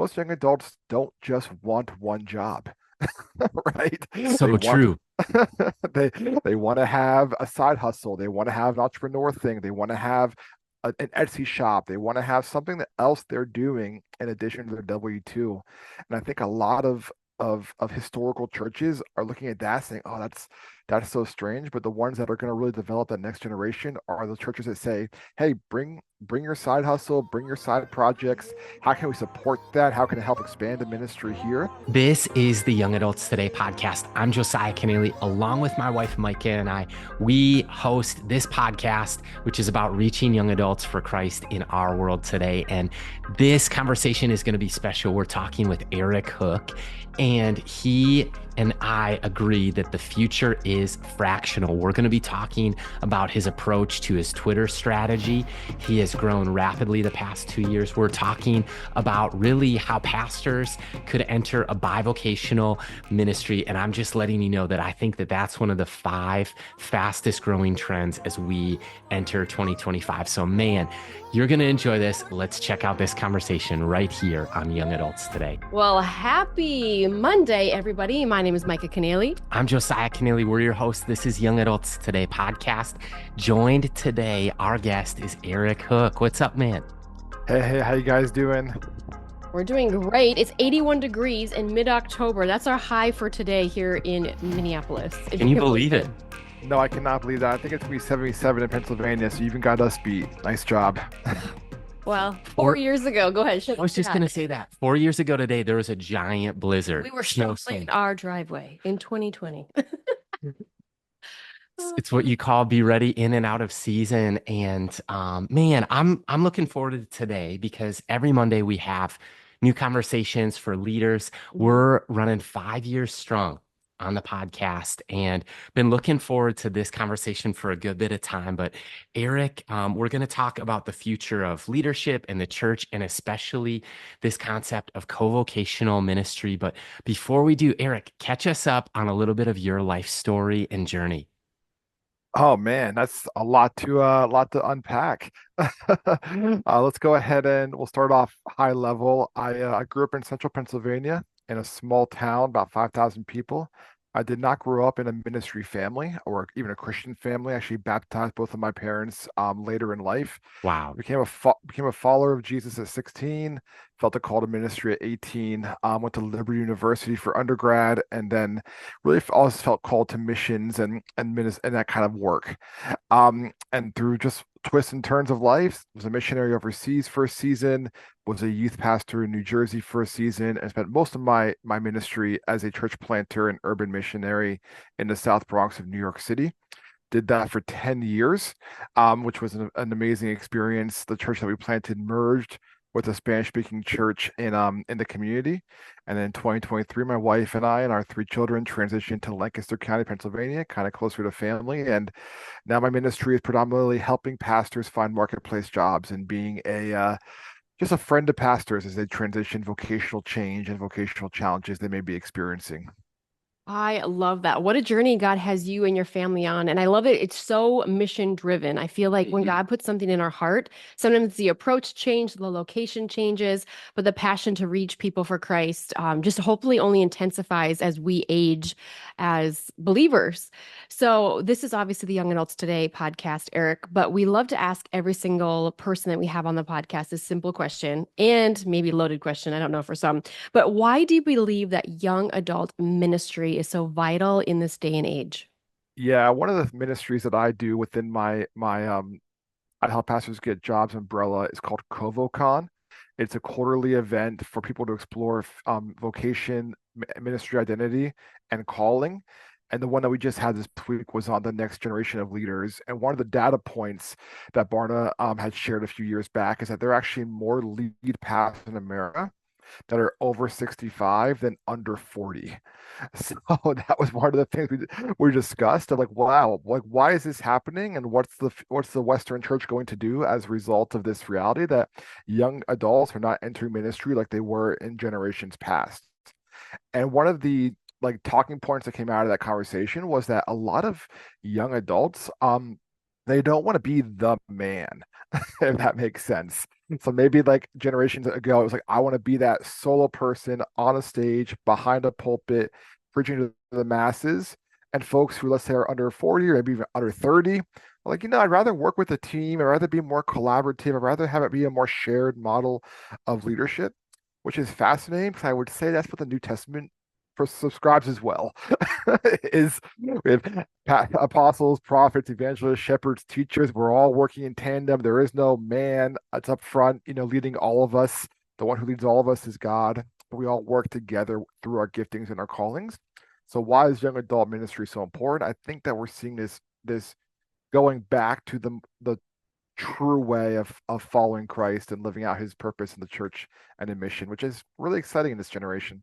most young adults don't just want one job, right? They So want true. they they want to have a side hustle. They want to have an entrepreneur thing. They want to have an Etsy shop. They want to have something else they're doing in addition to their W-2. And I think a lot of historical churches are looking at that saying, "Oh, that's so strange." But the ones that are going to really develop that next generation are the churches that say, "Hey, bring your side hustle, bring your side projects. How can we support that? How can it help expand the ministry here?" This is the Young Adults Today podcast. I'm Josiah Keneally, along with my wife, Micah, and we host this podcast, which is about reaching young adults for Christ in our world today. And this conversation is going to be special. We're talking with Eric Hook, and he and I agree that the future is fractional. We're going to be talking about his approach to his Twitter strategy. He has grown rapidly the past 2 years. We're talking about really how pastors could enter a bivocational ministry. And I'm just letting you know that I think that that's one of the 5 fastest growing trends as we enter 2025. So, man, you're going to enjoy this. Let's check out this conversation right here on Young Adults Today. Well, happy Monday, everybody. My name is Micah Keneally. I'm Josiah Keneally. We're your hosts. This is Young Adults Today podcast. Joined today, our guest is Eric Hook. What's up, man? Hey, how you guys doing? We're doing great. It's 81 degrees in mid-October. That's our high for today here in Minneapolis. Can you believe it? No, I cannot believe that. I think it's gonna be 77 in Pennsylvania, so you even got us beat. Nice job. Well, 4 years ago, go ahead. I was just going to say that 4 years ago today, there was a giant blizzard. We were shoveling in our driveway in 2020. It's what you call be ready in and out of season. And man, I'm looking forward to today because every Monday we have new conversations for leaders. We're running 5 years strong on the podcast and been looking forward to this conversation for a good bit of time. But Eric, we're going to talk about the future of leadership in the church and especially this concept of co-vocational ministry. But before we do, Eric, catch us up on a little bit of your life story and journey. Oh man, that's a lot to unpack. Let's go ahead and we'll start off high level. I grew up in central Pennsylvania in a small town, about 5,000 people. I did not grow up in a ministry family or even a Christian family. I actually baptized both of my parents later in life. Wow. Became a follower of Jesus at 16. Felt a call to ministry at 18. Went to Liberty University for undergrad, and then really always felt called to missions and that kind of work. And through just twists and turns of life, was a missionary overseas for a season, was a youth pastor in New Jersey for a season, and spent most of my ministry as a church planter and urban missionary in the South Bronx of New York City. Did that for 10 years, which was an amazing experience. The church that we planted merged with a Spanish-speaking church in the community. And then in 2023, my wife and I and our 3 children transitioned to Lancaster County, Pennsylvania, kind of closer to family. And now my ministry is predominantly helping pastors find marketplace jobs and being a just a friend to pastors as they transition vocational change and vocational challenges they may be experiencing. I love that. What a journey God has you and your family on. And I love it. It's so mission driven. I feel like when God puts something in our heart, sometimes the approach changes, the location changes, but the passion to reach people for Christ just hopefully only intensifies as we age as believers. So this is obviously the Young Adults Today podcast, Eric, but we love to ask every single person that we have on the podcast this simple question and maybe loaded question. I don't know for some, but why do you believe that young adult ministry is so vital in this day and age? Yeah, one of the ministries that I do within my I help pastors get jobs umbrella is called Co-Vocon. It's a quarterly event for people to explore vocation, ministry identity, and calling. And the one that we just had this week was on the next generation of leaders. And one of the data points that Barna had shared a few years back is that there are actually more lead pastors in America that are over 65 than under 40. So that was one of the things we discussed of like, wow, like why is this happening? And what's the Western church going to do as a result of this reality that young adults are not entering ministry like they were in generations past? And one of the like talking points that came out of that conversation was that a lot of young adults, they don't want to be the man. if that makes sense. So maybe like generations ago, it was like, I want to be that solo person on a stage behind a pulpit, preaching to the masses. And folks who, let's say, are under 40 or maybe even under 30, are like, I'd rather work with a team. I'd rather be more collaborative. I'd rather have it be a more shared model of leadership, which is fascinating because I would say that's what the New Testament subscribes as well. Is with apostles, prophets, evangelists, shepherds, teachers. We're all working in tandem. There is no man that's up front, leading all of us. The one who leads all of us is God. But we all work together through our giftings and our callings. So why is young adult ministry so important? I think that we're seeing this going back to the true way of following Christ and living out his purpose in the church and in mission, which is really exciting in this generation.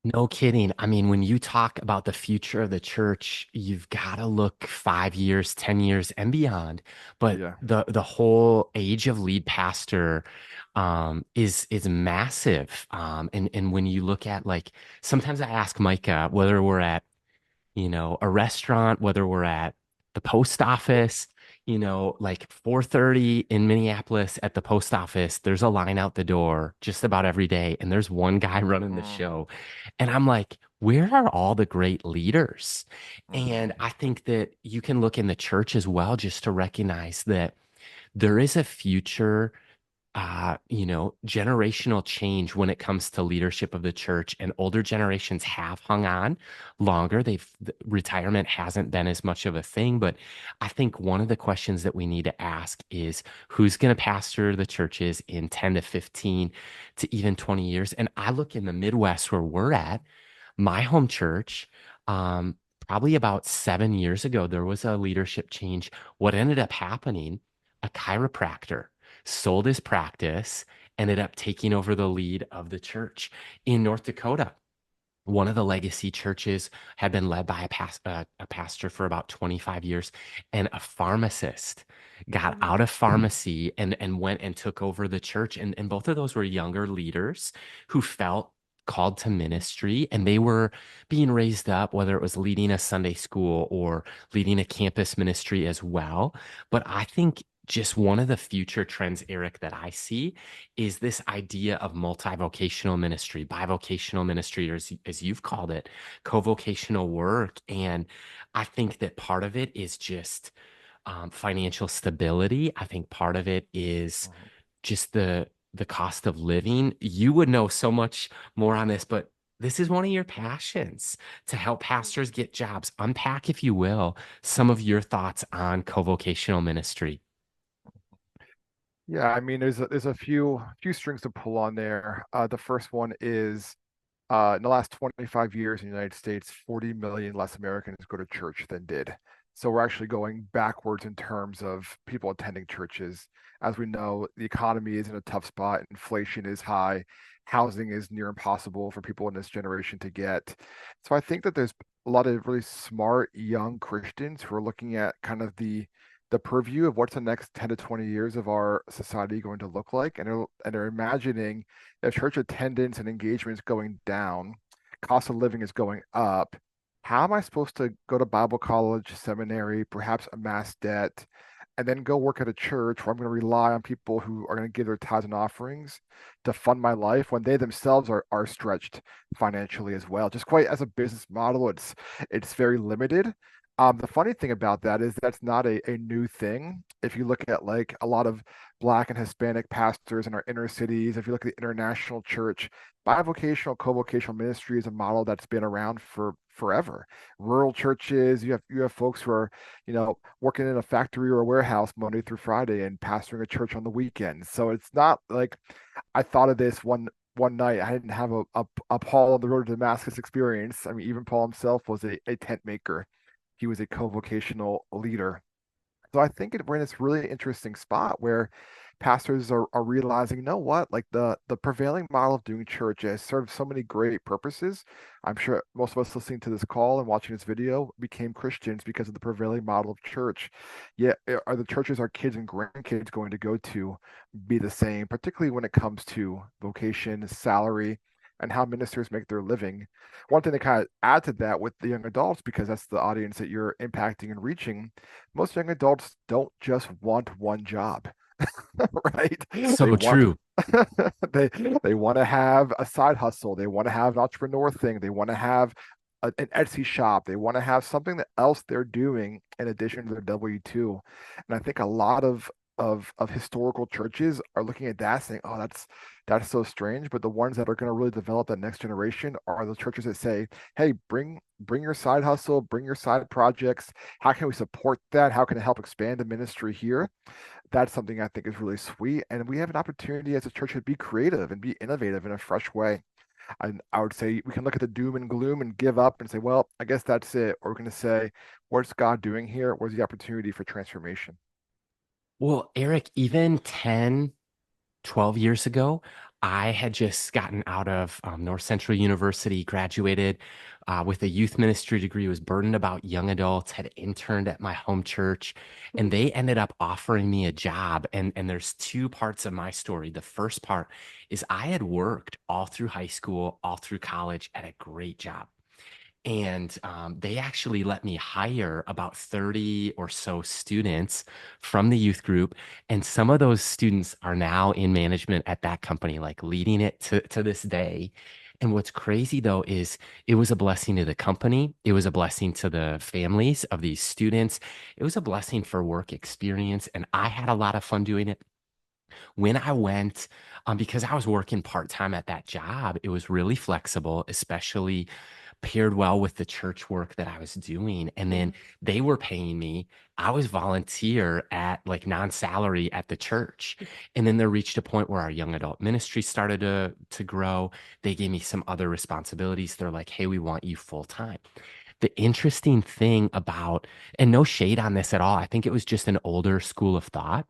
No kidding. I mean, when you talk about the future of the church, you've got to look 5 years, 10 years, and beyond. But Yeah. the whole age of lead pastor is massive. And when you look at, like, sometimes I ask Micah whether we're at, a restaurant, whether we're at the post office, like 4:30 in Minneapolis at the post office, there's a line out the door just about every day, and there's one guy running the Mm, show. And I'm like, where are all the great leaders? And mhm, I think that you can look in the church as well just to recognize that there is a future generational change when it comes to leadership of the church, and older generations have hung on longer. Retirement hasn't been as much of a thing, but I think one of the questions that we need to ask is who's going to pastor the churches in 10 to 15 to even 20 years? And I look in the Midwest where we're at, my home church, um, probably about 7 years ago, there was a leadership change. What ended up happening, a chiropractor sold his practice, ended up taking over the lead of the church in North Dakota. One of the legacy churches had been led by a pastor for about 25 years, and a pharmacist got out of pharmacy and went and took over the church. And both of those were younger leaders who felt called to ministry, and they were being raised up, whether it was leading a Sunday school or leading a campus ministry as well. But I think just one of the future trends, Eric, that I see is this idea of multi-vocational ministry, bivocational ministry, or as you've called it, co-vocational work. And I think that part of it is just financial stability. I think part of it is mhm. just the cost of living. You would know so much more on this, but this is one of your passions to help pastors get jobs. Unpack, if you will, some of your thoughts on co-vocational ministry. Yeah, I mean, there's a few strings to pull on there. The first one is in the last 25 years in the United States, 40 million less Americans go to church than did. So we're actually going backwards in terms of people attending churches. As we know, the economy is in a tough spot, inflation is high, housing is near impossible for people in this generation to get. So I think that there's a lot of really smart young Christians who are looking at kind of the purview of what's the next 10 to 20 years of our society going to look like, and they're imagining if church attendance and engagement is going down, cost of living is going up, how am I supposed to go to Bible college, seminary, perhaps amass debt, and then go work at a church where I'm going to rely on people who are going to give their tithes and offerings to fund my life when they themselves are stretched financially as well? Just quite as a business model, it's very limited. The funny thing about that is that's not a new thing. If you look at like a lot of Black and Hispanic pastors in our inner cities, if you look at the international church, bivocational, co-vocational ministry is a model that's been around for forever. Rural churches, you have folks who are, working in a factory or a warehouse Monday through Friday and pastoring a church on the weekends. So it's not like I thought of this one night. I didn't have a Paul on the road to Damascus experience. I mean, even Paul himself was a tent maker. He was a co-vocational leader. So I think we're in this really interesting spot where pastors are realizing, you know what, like the prevailing model of doing church has served so many great purposes. I'm sure most of us listening to this call and watching this video became Christians because of the prevailing model of church. Yet, are the churches our kids and grandkids going to go to be the same, particularly when it comes to vocation, salary? and how ministers make their living. One thing to kind of add to that with the young adults, because that's the audience that you're impacting and reaching, most young adults don't just want one job, right? They So want true. they they want to have a side hustle. They want to have an entrepreneur thing. They want to have an Etsy shop. They want to have something that else they're doing in addition to their W-2. And I think a lot of historical churches are looking at that saying, "Oh, that's so strange." But the ones that are going to really develop that next generation are the churches that say, "Hey, bring your side hustle, bring your side projects. How can we support that? How can it help expand the ministry here?" That's something I think is really sweet. And we have an opportunity as a church to be creative and be innovative in a fresh way. And I would say we can look at the doom and gloom and give up and say, well, I guess that's it. Or we're going to say, what's God doing here? Where's the opportunity for transformation? Well, Eric, even 10, 12 years ago, I had just gotten out of North Central University, graduated with a youth ministry degree, was burdened about young adults, had interned at my home church, and they ended up offering me a job. And there's two parts of my story. The first part is I had worked all through high school, all through college at a great job. And they actually let me hire about 30 or so students from the youth group. And some of those students are now in management at that company, like leading it to this day. And what's crazy though is it was a blessing to the company. It was a blessing to the families of these students. It was a blessing for work experience. And I had a lot of fun doing it. When I went, because I was working part-time at that job, it was really flexible, especially paired well with the church work that I was doing. And then they were paying me. I was volunteer at like non-salary at the church. And then there reached a point where our young adult ministry started to grow. They gave me some other responsibilities. They're like, hey, we want you full time. The interesting thing about, and no shade on this at all, I think it was just an older school of thought,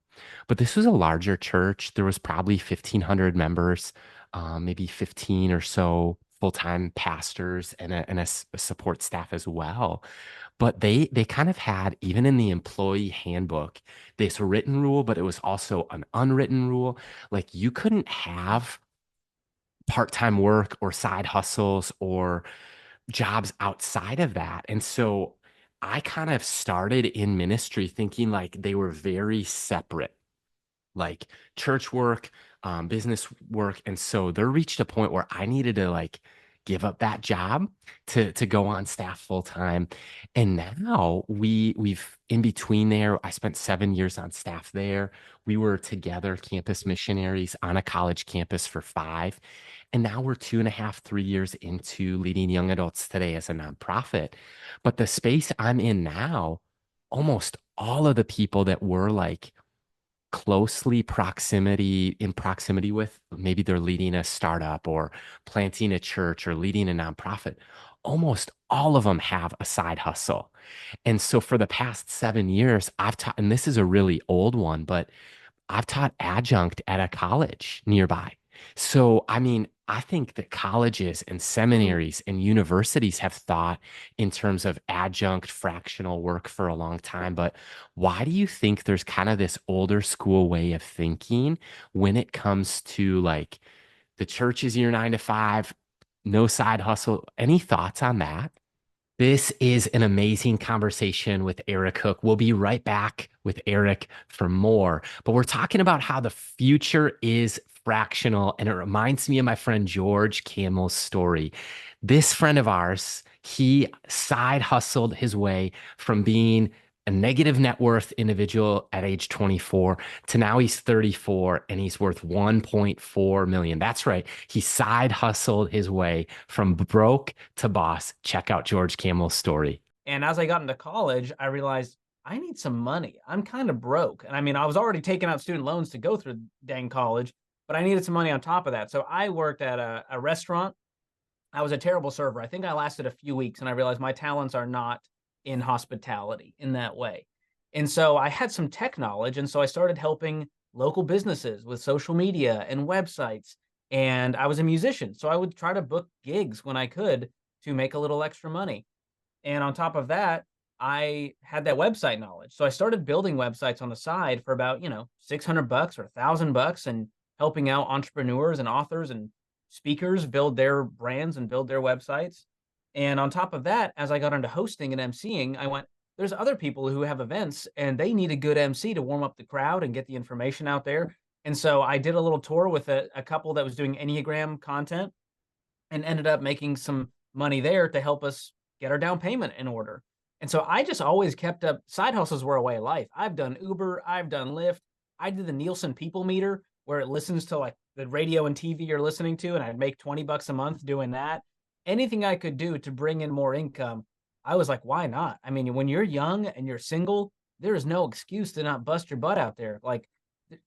but this was a larger church. There was probably 1,500 members, maybe 15 or so full-time pastors and a support staff as well. But they kind of had, even in the employee handbook, this written rule, but it was also an unwritten rule. Like you couldn't have part-time work or side hustles or jobs outside of that. And so I kind of started in ministry thinking like they were very separate, like church work, business work. And so there reached a point where I needed to like give up that job to go on staff full time. And now we've in between there, I spent 7 years on staff there. We were together campus missionaries on a college campus for 5. And now we're 2.5, 3 years into leading young adults today as a nonprofit. But the space I'm in now, almost all of the people that were like closely in proximity with, maybe they're leading a startup or planting a church or leading a nonprofit, almost all of them have a side hustle. And so for the past 7 years, I've taught, and this is a really old one, but I've taught adjunct at a college nearby. So, I mean, I think that colleges and seminaries and universities have thought in terms of adjunct fractional work for a long time. But why do you think there's kind of this older school way of thinking when it comes to like the church is your 9 to 5, no side hustle? Any thoughts on that? This is an amazing conversation with Eric Hook. We'll be right back with Eric for more, but we're talking about how the future is fractional, and it reminds me of my friend George Kamel's story. This friend of ours, he side hustled his way from being a negative net worth individual at age 24 to now he's 34 and he's worth 1.4 million. That's right. He side hustled his way from broke to boss. Check out George Kamel's story. And as I got into college, I realized I need some money. I'm kind of broke. And I mean, I was already taking out student loans to go through dang college, but I needed some money on top of that. So I worked at a restaurant. I was a terrible server. I think I lasted a few weeks and I realized my talents are not in hospitality in that way. And so I had some tech knowledge. And so I started helping local businesses with social media and websites. And I was a musician. So I would try to book gigs when I could to make a little extra money. And on top of that, I had that website knowledge. So I started building websites on the side for about, $600 or $1,000 and helping out entrepreneurs and authors and speakers build their brands and build their websites. And on top of that, as I got into hosting and emceeing, I went, there's other people who have events and they need a good MC to warm up the crowd and get the information out there. And so I did a little tour with a couple that was doing Enneagram content and ended up making some money there to help us get our down payment in order. And so I just always kept up. Side hustles were a way of life. I've done Uber, I've done Lyft. I did the Nielsen People Meter where it listens to like the radio and TV you're listening to, and I'd make $20 a month doing that. Anything I could do to bring in more income, I was like, why not? I mean, when you're young and you're single, there is no excuse to not bust your butt out there. Like,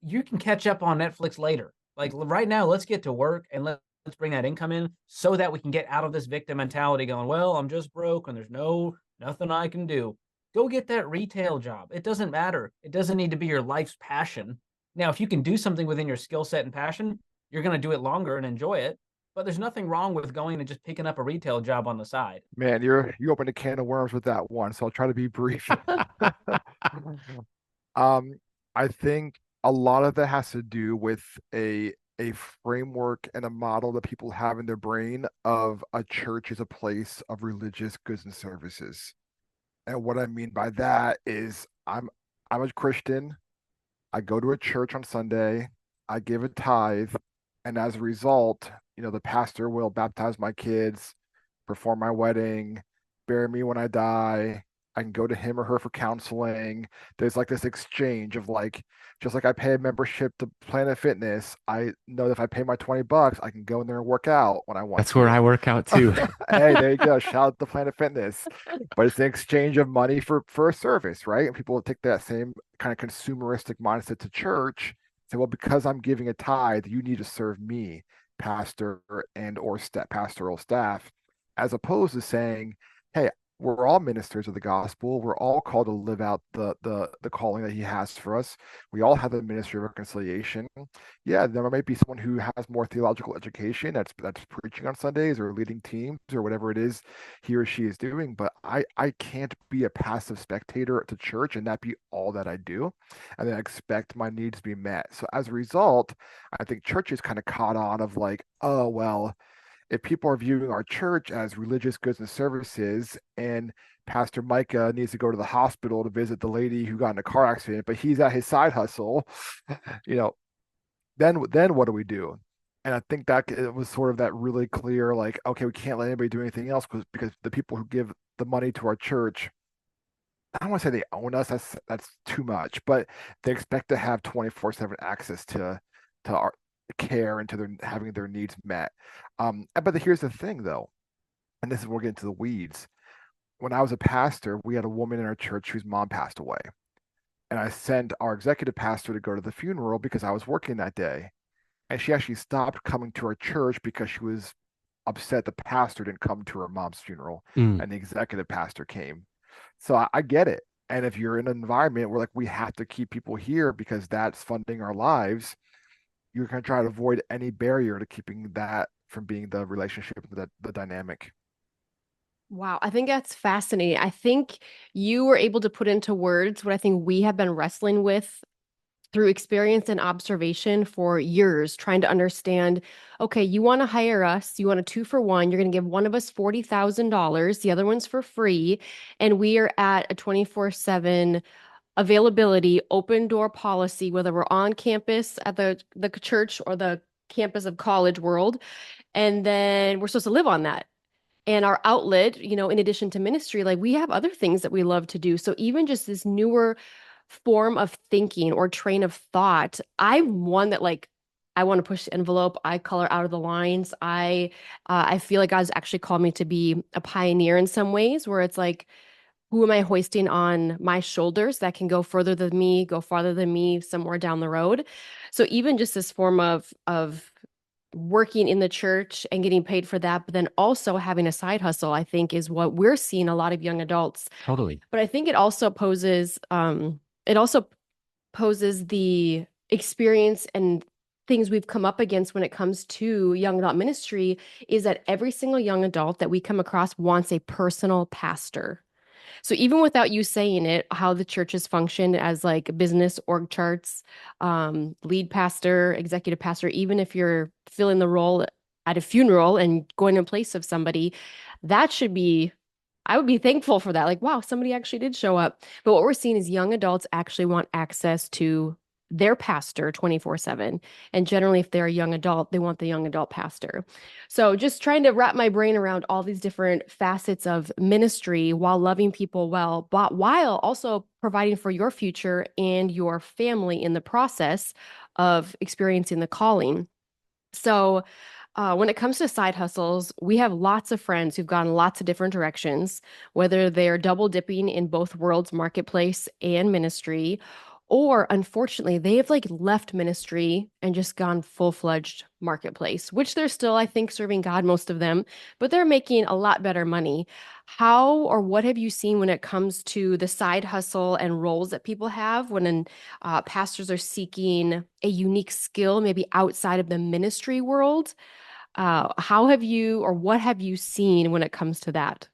you can catch up on Netflix later. Like right now, let's get to work and let's bring that income in so that we can get out of this victim mentality going, well, I'm just broke and there's nothing I can do. Go get that retail job. It doesn't matter. It doesn't need to be your life's passion. Now, if you can do something within your skill set and passion, you're going to do it longer and enjoy it. But there's nothing wrong with going and just picking up a retail job on the side. Man, you opened a can of worms with that one, so I'll try to be brief. Um, I think a lot of that has to do with a framework and a model that people have in their brain of a church as a place of religious goods and services. And what I mean by that is I'm a Christian. I go to a church on Sunday, I give a tithe, and as a result, the pastor will baptize my kids, perform my wedding, bury me when I die. I can go to him or her for counseling. There's like this exchange of like, just like I pay a membership to Planet Fitness, I know that if I pay my $20, I can go in there and work out when I want That's where to. I work out too. Hey, there you go. Shout out to Planet Fitness. But it's an exchange of money for a service, right? And people will take that same kind of consumeristic mindset to church. Say, well, because I'm giving a tithe, you need to serve me, pastor and or pastoral staff, as opposed to saying, hey, we're all ministers of the gospel. We're all called to live out the calling that he has for us. We all have the ministry of reconciliation. Yeah, there might be someone who has more theological education that's preaching on Sundays or leading teams or whatever it is he or she is doing, but I can't be a passive spectator at the church and that be all that I do and then expect my needs to be met. So as a result, I think churches kind of caught on of like, oh well, if people are viewing our church as religious goods and services, and Pastor Micah needs to go to the hospital to visit the lady who got in a car accident, but he's at his side hustle, you know, then what do we do? And I think that it was sort of that really clear, like, okay, we can't let anybody do anything else because the people who give the money to our church, I don't want to say they own us. That's too much, but they expect to have 24/7 access to our care and to their having their needs met. But here's the thing, though, and this is where we're getting to the weeds. When I was a pastor, we had a woman in our church whose mom passed away, and I sent our executive pastor to go to the funeral because I was working that day, and she actually stopped coming to our church because she was upset the pastor didn't come to her mom's funeral, Mm, and the executive pastor came. So I get it. And if you're in an environment where like we have to keep people here because that's funding our lives, you're going to try to avoid any barrier to keeping that from being the relationship, the dynamic. Wow, I think that's fascinating. I think you were able to put into words what I think we have been wrestling with through experience and observation for years, trying to understand, okay, you want to hire us, you want a 2-for-1, you're going to give one of us $40,000, the other one's for free, and we are at a 24/7 availability, open door policy, whether we're on campus at the church or the campus of College World, and then we're supposed to live on that. And our outlet, in addition to ministry, like we have other things that we love to do. So even just this newer form of thinking or train of thought, I'm one that like I want to push the envelope. I color out of the lines. I feel like God's actually called me to be a pioneer in some ways, where it's like, who am I hoisting on my shoulders that can go further than me, go farther than me somewhere down the road? So even just this form of working in the church and getting paid for that, but then also having a side hustle, I think is what we're seeing a lot of young adults. totally. But I think it also poses the experience and things we've come up against when it comes to young adult ministry is that every single young adult that we come across wants a personal pastor. So even without you saying it, how the churches function as like business org charts, lead pastor, executive pastor, even if you're filling the role at a funeral and going in place of somebody, that should be, I would be thankful for that. Like, wow, somebody actually did show up. But what we're seeing is young adults actually want access to their pastor 24/7. And generally, if they're a young adult, they want the young adult pastor. So just trying to wrap my brain around all these different facets of ministry while loving people well, but while also providing for your future and your family in the process of experiencing the calling. So, when it comes to side hustles, we have lots of friends who've gone lots of different directions, whether they're double dipping in both worlds, marketplace and ministry, or unfortunately, they have like left ministry and just gone full-fledged marketplace, which they're still, I think, serving God, most of them, but they're making a lot better money. How or what have you seen when it comes to the side hustle and roles that people have when pastors are seeking a unique skill, maybe outside of the ministry world? How have you or what have you seen when it comes to that?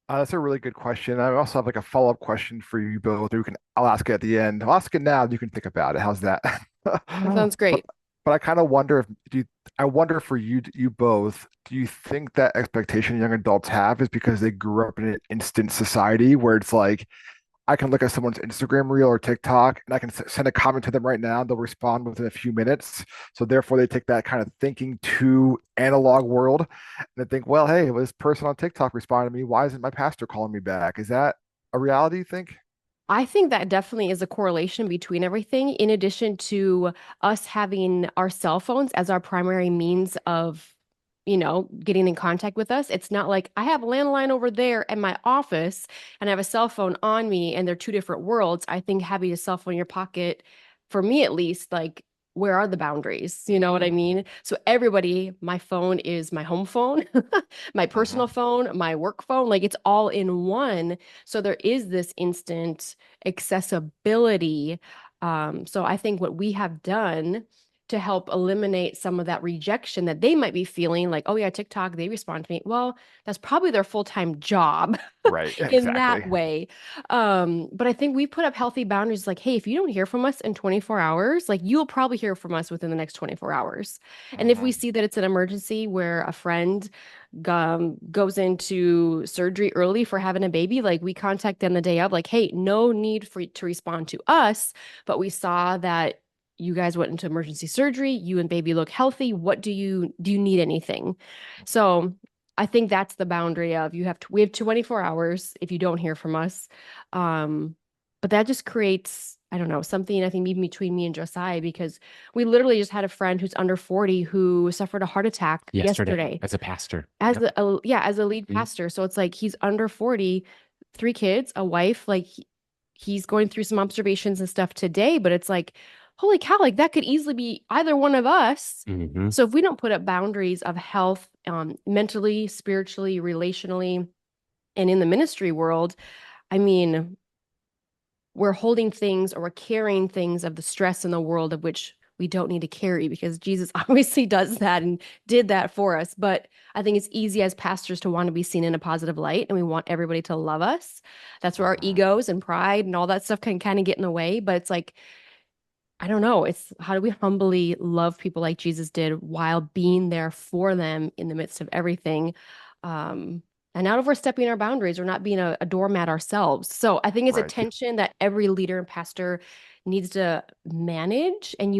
That's a really good question. I also have like a follow-up question for you both. I'll ask it at the end. I'll ask it now. You can think about it. How's that? That sounds But great. but I kind of wonder if do you, I wonder for you both, do you think that expectation young adults have is because they grew up in an instant society where it's like I can look at someone's Instagram reel or TikTok and I can send a comment to them right now and they'll respond within a few minutes. So therefore they take that kind of thinking to analog world and they think, well, hey, this person on TikTok responded to me. Why isn't my pastor calling me back? Is that a reality, you think? I think that definitely is a correlation between everything, in addition to us having our cell phones as our primary means of, getting in contact with us. It's not like I have a landline over there at my office and I have a cell phone on me and they're two different worlds. I think having a cell phone in your pocket, for me at least, like, where are the boundaries? You know what I mean? So everybody, my phone is my home phone, my personal Mhm. phone, my work phone, like it's all in one. So there is this instant accessibility. So I think what we have done to help eliminate some of that rejection that they might be feeling, like, oh yeah, TikTok, they respond to me. Well, that's probably their full-time job Right, in that exactly. way. But I think we put up healthy boundaries like, hey, if you don't hear from us in 24 hours, like you'll probably hear from us within the next 24 hours. And if we Mhm. see that it's an emergency where a friend goes into surgery early for having a baby, like we contact them the day of, like, hey, no need for to respond to us, but we saw that you guys went into emergency surgery, you and baby look healthy. What do you need anything? So I think that's the boundary of we have 24 hours if you don't hear from us. Um, but that just creates, I don't know, something I think even between me and Josiah, because we literally just had a friend who's under 40 who suffered a heart attack Yesterday yesterday as a pastor. as Yep. as a lead Mhm. pastor. So it's like he's under 40, three kids, a wife, like he's going through some observations and stuff today, but it's like, holy cow, like that could easily be either one of us. Mhm. So if we don't put up boundaries of health, mentally, spiritually, relationally, and in the ministry world, I mean, we're holding things or we're carrying things of the stress in the world of which we don't need to carry, because Jesus obviously does that and did that for us. But I think it's easy as pastors to want to be seen in a positive light and we want everybody to love us. That's where our Mhm. egos and pride and all that stuff can kind of get in the way. But it's like, I don't know. It's how do we humbly love people like Jesus did while being there for them in the midst of everything? Um, and not overstepping our boundaries or not being a doormat ourselves. So I think it's a Right. tension that every leader and pastor needs to manage, and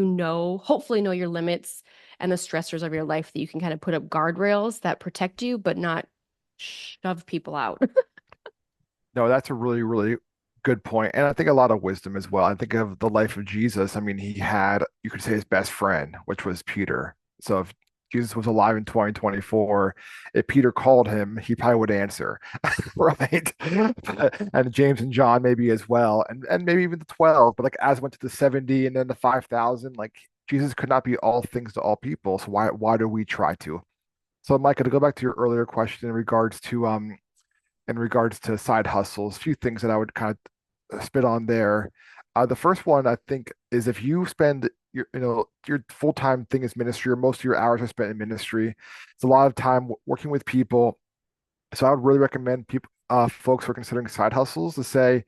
hopefully know your limits and the stressors of your life, that you can kind of put up guardrails that protect you, but not shove people out. No, that's a really, really good point. And I think a lot of wisdom as well. I think of the life of Jesus. I mean, he had, you could say, his best friend, which was Peter. So if Jesus was alive in 2024, if Peter called him, he probably would answer, right? And James and John maybe as well, and maybe even the 12. But like as went to the 70 and then the 5,000, like Jesus could not be all things to all people. So why do we try to? So Micah, to go back to your earlier question in regards to side hustles, a few things that I would kind of spit on there. The first one I think is if you spend your full-time thing is ministry, or most of your hours are spent in ministry, it's a lot of time working with people. So I would really recommend folks who are considering side hustles to say,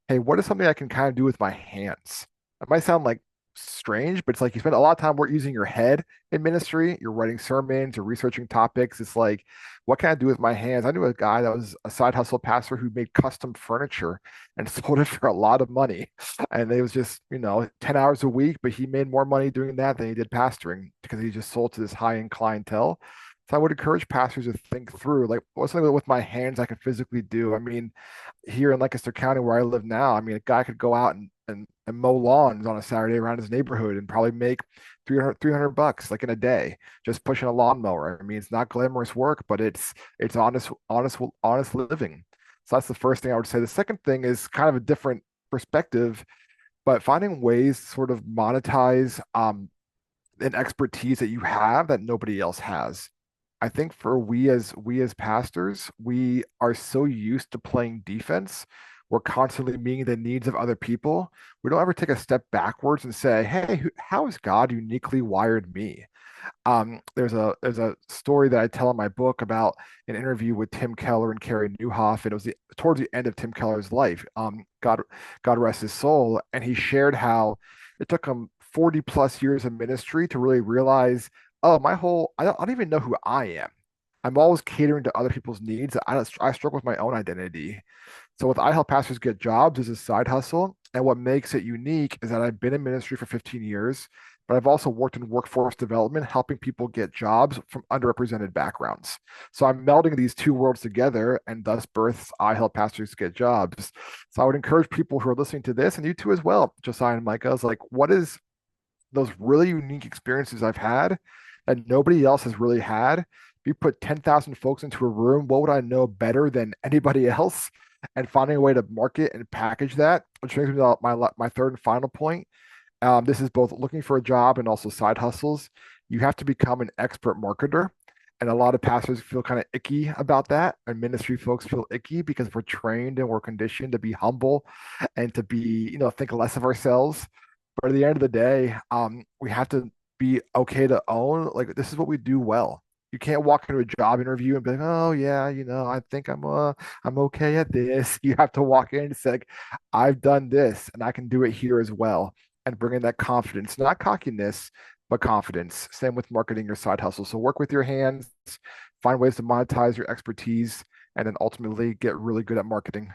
hey, what is something I can kind of do with my hands? It might sound like strange, but it's like you spend a lot of time using your head in ministry. You're writing sermons, you're researching topics. It's like, what can I do with my hands? I knew a guy that was a side hustle pastor who made custom furniture and sold it for a lot of money. And it was just, 10 hours a week, but he made more money doing that than he did pastoring because he just sold to this high-end clientele. So I would encourage pastors to think through, like, what's something with my hands I can physically do? I mean, here in Lancaster County where I live now, I mean, a guy could go out and mow lawns on a Saturday around his neighborhood and probably make 300 bucks like in a day, just pushing a lawnmower. I mean, it's not glamorous work, but it's honest living. So that's the first thing I would say. The second thing is kind of a different perspective, but finding ways to sort of monetize an expertise that you have that nobody else has. I think for we as pastors, we are so used to playing defense. We're constantly meeting the needs of other people. We don't ever take a step backwards and say, "Hey, how has God uniquely wired me?" There's a story that I tell in my book about an interview with Tim Keller and Carrie Newhoff, and it was towards the end of Tim Keller's life. God rest his soul, and he shared how it took him 40 plus years of ministry to really realize, oh, I don't even know who I am. I'm always catering to other people's needs. I struggle with my own identity. So with I help pastors get jobs as a side hustle, and what makes it unique is that I've been in ministry for 15 years, but I've also worked in workforce development, helping people get jobs from underrepresented backgrounds. So I'm melding these two worlds together, and thus births I help pastors get jobs. So I would encourage people who are listening to this, and you too as well, Josiah and Micah, is like, what is those really unique experiences I've had that nobody else has really had? If you put 10,000 folks into a room, what would I know better than anybody else? And finding a way to market and package that, which brings me to my third and final point. This is both looking for a job and also side hustles. You have to become an expert marketer. And a lot of pastors feel kind of icky about that. And ministry folks feel icky because we're trained and we're conditioned to be humble and to be, think less of ourselves. But at the end of the day, we have to be okay to own, like, this is what we do well. You can't walk into a job interview and be like, oh yeah, I think I'm okay at this. You have to walk in and say, like, I've done this and I can do it here as well. And bring in that confidence, not cockiness, but confidence. Same with marketing your side hustle. So work with your hands, find ways to monetize your expertise, and then ultimately get really good at marketing.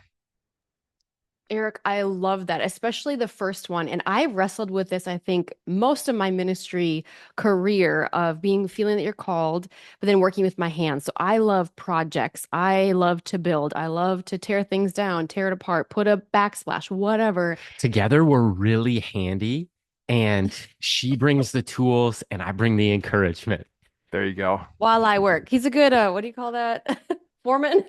Eric, I love that, especially the first one. And I wrestled with this, I think, most of my ministry career of feeling that you're called, but then working with my hands. So I love projects. I love to build. I love to tear things down, tear it apart, put a backsplash, whatever. Together, we're really handy, and she brings the tools, and I bring the encouragement. There you go. While I work. He's a good, what do you call that? Foreman?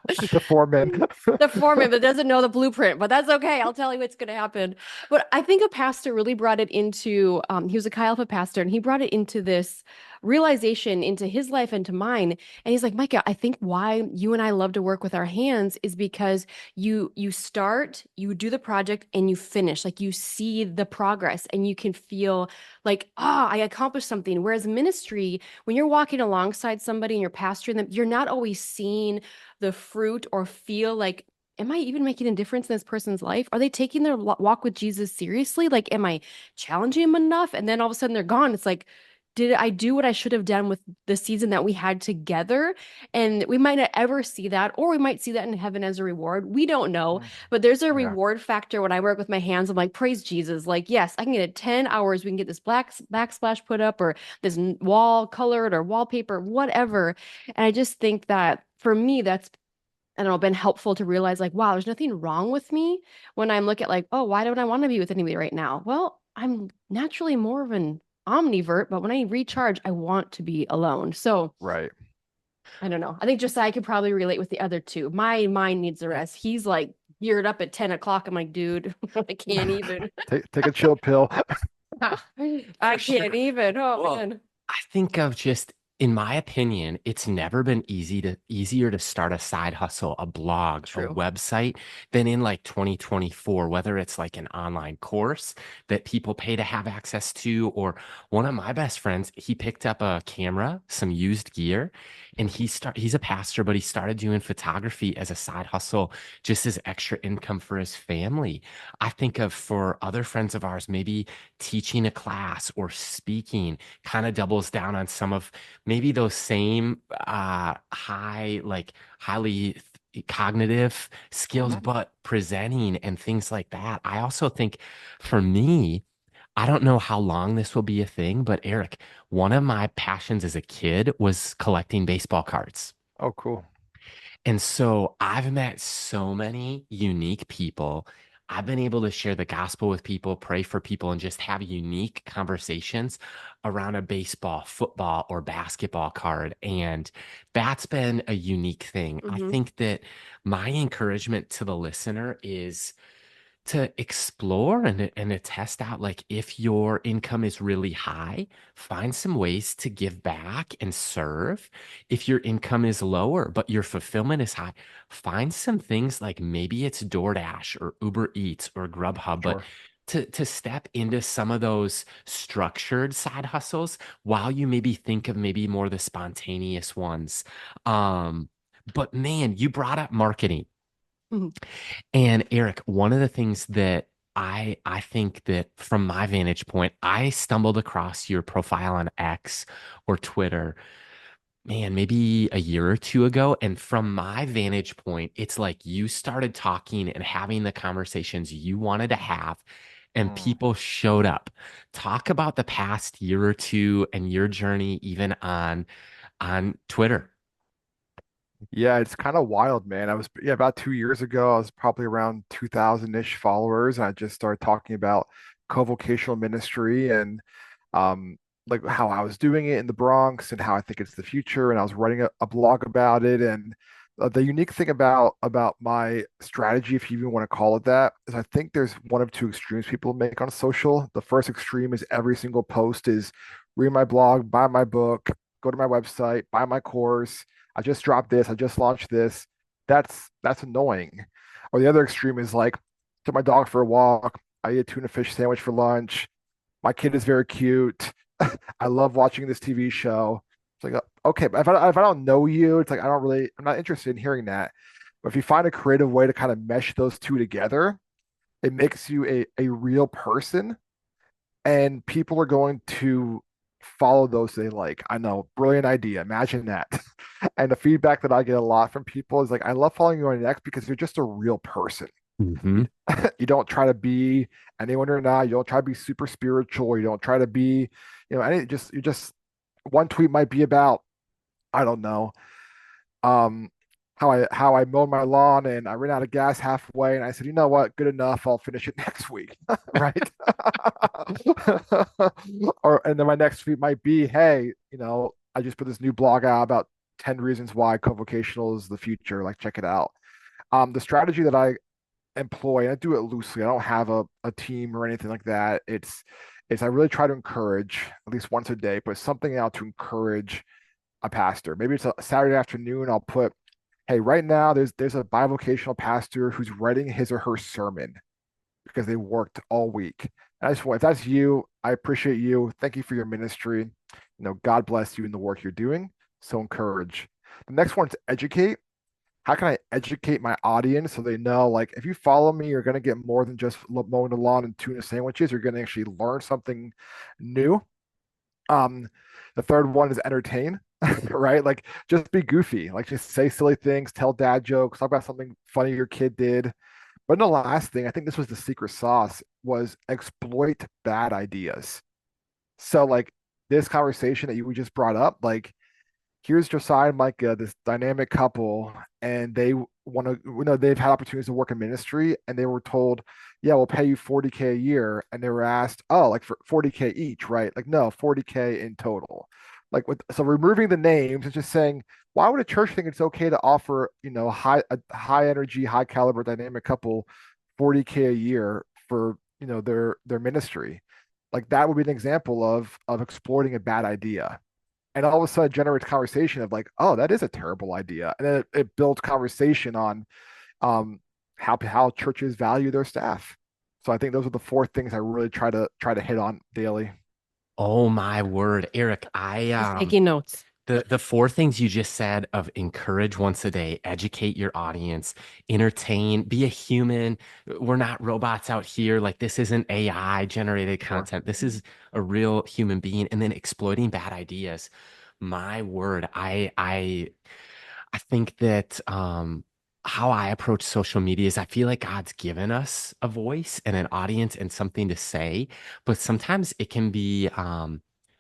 The foreman. The foreman that doesn't know the blueprint, but that's okay. I'll tell you what's going to happen. But I think a pastor really brought it into, he was a Chi Alpha pastor, and he brought it into this realization into his life and to mine. And he's like, Micah, I think why you and I love to work with our hands is because you start, you do the project, and you finish. Like, you see the progress and you can feel like, I accomplished something. Whereas ministry, when you're walking alongside somebody and you're pastoring them, you're not always seeing the fruit or feel like, am I even making a difference in this person's life? Are they taking their walk with Jesus seriously? Like, am I challenging them enough? And then all of a sudden they're gone. It's like, did I do what I should have done with the season that we had together? And we might not ever see that, or we might see that in heaven as a reward. We don't know, but there's a Yeah. reward factor when I work with my hands. I'm like, praise Jesus. Like, yes, I can get it 10 hours. We can get this backsplash put up, or this wall colored, or wallpaper, whatever. And I just think that for me, that's, I don't know, been helpful to realize, like, wow, there's nothing wrong with me when I'm looking at, like, oh, why don't I want to be with anybody right now? Well, I'm naturally more of an omnivert, but when I recharge, I want to be alone. So Right. I don't know. I think Josiah could probably relate with the other two. My mind needs a rest. He's like geared up at 10 o'clock. I'm like, dude, I can't even. Take a chill pill. I can't even. Oh, Well, man. I think of just in my opinion, it's never been easier to start a side hustle, a blog, a True. website than in like 2024, whether it's like an online course that people pay to have access to, or one of my best friends, he picked up a camera, some used gear, and he's a pastor, but he started doing photography as a side hustle, just as extra income for his family. I think of for other friends of ours, maybe teaching a class or speaking kind of doubles down on some of maybe those same highly cognitive skills, Mhm. but presenting and things like that. I also think for me, I don't know how long this will be a thing, but Eric, one of my passions as a kid was collecting baseball cards. Oh, cool. And so I've met so many unique people. I've been able to share the gospel with people, pray for people, and just have unique conversations around a baseball, football, or basketball card. And that's been a unique thing. I Hmm. think that my encouragement to the listener is to explore and to test out, like, if your income is really high, find some ways to give back and serve. If your income is lower but your fulfillment is high, find some things like maybe it's DoorDash or Uber Eats or Grubhub, but Sure. to step into some of those structured side hustles while you maybe think of maybe more the spontaneous ones. But man, you brought up marketing. Hmm. And Eric, one of the things that I think that from my vantage point, I stumbled across your profile on X or Twitter, man, maybe a year or two ago. And from my vantage point, it's like you started talking and having the conversations you wanted to have, and Mm. people showed up. Talk about the past year or two and your journey even on Twitter. Yeah, it's kind of wild, man. Yeah, about 2 years ago, I was probably around 2000-ish followers, and I just started talking about co-vocational ministry and um like how I was doing it in the Bronx and how I think it's the future. And I was writing a blog about it. And the unique thing about my strategy, if you even want to call it that, is I think there's one of two extremes people make on social. The first extreme is every single post is read my blog, buy my book, go to my website, buy my course. I just dropped this. I just launched this. That's annoying. Or the other extreme is like, took my dog for a walk. I ate a tuna fish sandwich for lunch. My kid is very cute. I love watching this TV show. It's like, okay, but if I don't know you, it's like I'm not interested in hearing that. But if you find a creative way to kind of mesh those two together, it makes you a real person, and people are going to follow those they like. I know, brilliant idea. Imagine that. And the feedback that I get a lot from people is like, I love following you on X because you're just a real person. Hmm. You, you don't try to be anyone you're not. You don't try to be super spiritual. You don't try to be, any just you just one tweet might be about, I don't know, um, how I mowed my lawn and I ran out of gas halfway, and I said, you know what, good enough. I'll finish it next week, right? Or and then my next tweet might be, hey, I just put this new blog out about 10 reasons why co-vocational is the future. Like, check it out. The strategy that I employ, and I do it loosely. I don't have a team or anything like that. It's I really try to encourage at least once a day, put something out to encourage a pastor. Maybe it's a Saturday afternoon. I'll put, hey, right now there's a bivocational pastor who's writing his or her sermon because they worked all week. And I just want, if that's you, I appreciate you. Thank you for your ministry. God bless you in the work you're doing. So encourage. The next one is educate. How can I educate my audience so they know, like, if you follow me, you're going to get more than just mowing the lawn and tuna sandwiches. You're going to actually learn something new. Um, the third one is entertain, right? Like, just be goofy, like, just say silly things, tell dad jokes, talk about something funny your kid did. But the last thing, I think this was the secret sauce, was exploit bad ideas. So, like, this conversation that we just brought up, like, here's Josiah and Micah, this dynamic couple, and they want to, they've had opportunities to work in ministry, and they were told, yeah, we'll pay you 40K a year. And they were asked, oh, like for 40K each, right? Like, no, 40K in total. Like, so removing the names and just saying, why would a church think it's okay to offer, a high energy, high caliber dynamic couple 40K a year for, their ministry? Like, that would be an example of exploiting a bad idea. and all of a sudden it generates conversation of like, oh, that is a terrible idea. And then it builds conversation on um how churches value their staff. So I think those are the four things I really try to hit on daily. Oh my word, Eric, He's taking notes. the four things you just said of encourage once a day, educate your audience, entertain, be a human. We're not robots out here. Like this isn't AI generated Sure. content. This is a real human being. And then exploiting bad ideas. My word, I think that how I approach social media is I feel like God's given us a voice and an audience and something to say, but sometimes it can be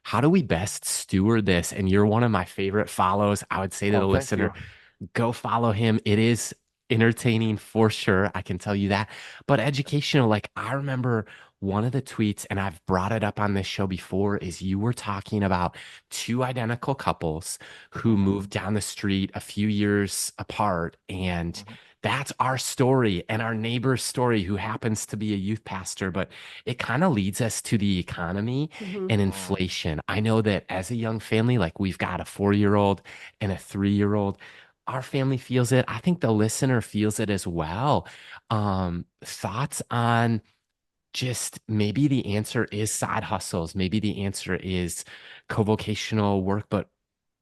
how do we best steward this? And you're one of my favorite follows. I would say to Oh, the thank listener, you. go follow him. It is entertaining for sure. I can tell you that. But educational, like I remember one of the tweets, and I've brought it up on this show before, is you were talking about two identical couples who Mhm, moved down the street a few years apart. And mhm. that's our story and our neighbor's story, who happens to be a youth pastor. But it kind of leads us to the economy Hmm. and Mm. inflation. I know that as a young family, like we've got a 4-year-old and a 3-year-old, our family feels it. I think the listener feels it as well. Thoughts on just maybe the answer is side hustles. Maybe the answer is co-vocational work, but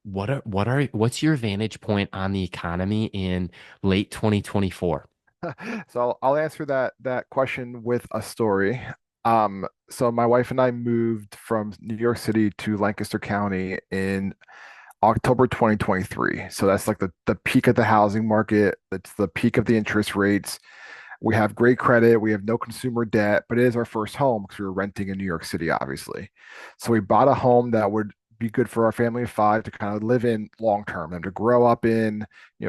what's your vantage point on the economy in late 2024? So I'll answer that question with a story. So my wife and I moved from New York City to Lancaster County in October 2023. So that's like the peak of the housing market. It's the peak of the interest rates. We have great credit. We have no consumer debt, but it is our first home because we were renting in New York City, obviously. So we bought a home that would be good for our family of five to kind of live in long term and to grow up in.